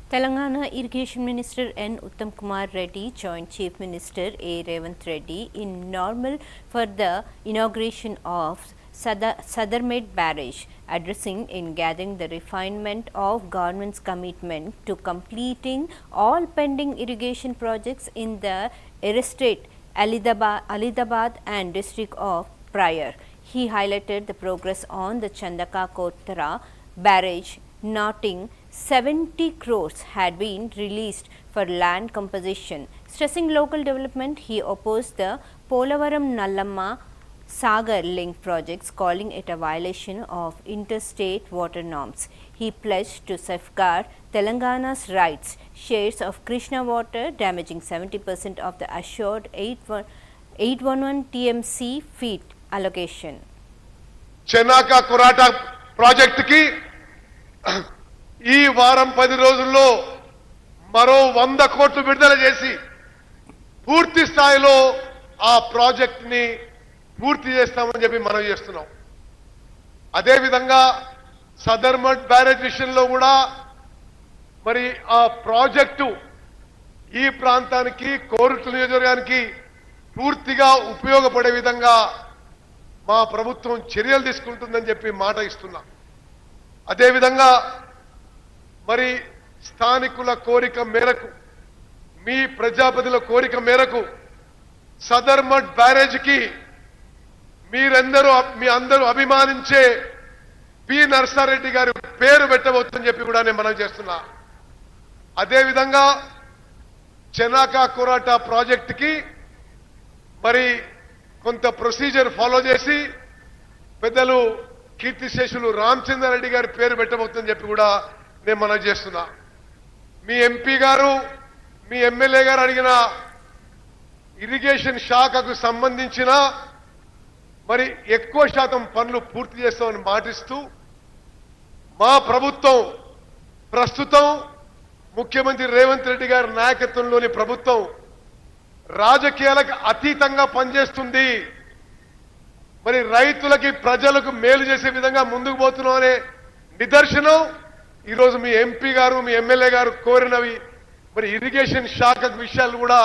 Telangana Irrigation Minister N. Uttam Kumar Reddy joined Chief Minister A. Revanth Reddy in Normal for the inauguration of Sadarmed Barrage, addressing in gathering the refinement of government's commitment to completing all pending irrigation projects in the Estate, Alidabad and district of Pryor. He highlighted the progress on the Chandaka Kottara barrage, noting 70 crores had been released for land composition. Stressing local development, he opposed the Polavaram Nallamma Sagar link projects, calling it a violation of interstate water norms. He pledged to safeguard Telangana's rights shares of Krishna water, damaging 70% of the assured 811 TMC feet allocation. Chenaka Kurata project ki ఈ వారం 10 రోజుల్లో మరో 100 కోట్లు విడుదల చేసి పూర్తి స్థాయిలో ఆ ప్రాజెక్ట్ ని పూర్తి చేస్తామని చెప్పి మనం చేస్తున్నాం. అదే విధంగా సదర్మడ్ బ్యారేజ్ విషయంలో కూడా మరి ఆ ప్రాజెక్టు ఈ ప్రాంతానికి కోరుట్ల నియోజకవర్గానికి పూర్తిగా ఉపయోగపడే విధంగా మా ప్రభుత్వం చర్యలు తీసుకుంటుందని చెప్పి మాట ఇస్తున్నాం. అదే విధంగా మరి స్థానికుల కోరిక మేరకు మీ ప్రజాపతిల కోరిక మేరకు సదర్మడ్ బ్యారేజ్కి మీ అందరూ అభిమానించే పి నర్సారెడ్డి గారి పేరు పెట్టబోతుందని చెప్పి కూడా నేను మనవి చేస్తున్నా. అదేవిధంగా చెనాకా కోరాట ప్రాజెక్టుకి మరి కొంత ప్రొసీజర్ ఫాలో చేసి పెద్దలు కీర్తిశేషులు రామచంద్రారెడ్డి గారి పేరు పెట్టబోతుందని చెప్పి కూడా నేను మనవి చేస్తున్నా. మీ ఎంపీ గారు మీ ఎమ్మెల్యే గారు అడిగిన ఇరిగేషన్ శాఖకు సంబంధించిన మరి ఎక్కువ శాతం పనులు పూర్తి చేస్తామని మాటిస్తూ మా ప్రభుత్వం ప్రస్తుతం ముఖ్యమంత్రి రేవంత్ రెడ్డి గారి నాయకత్వంలోని ప్రభుత్వం రాజకీయాలకు అతీతంగా పనిచేస్తుంది. మరి రైతులకి ప్రజలకు మేలు చేసే విధంగా ముందుకు పోతున్నాం అనే నిదర్శనం ఈరోజు మీ ఎంపీ గారు మీ ఎమ్మెల్యే గారు కోరినవి మరి ఇరిగేషన్ శాఖ విషయాలు కూడా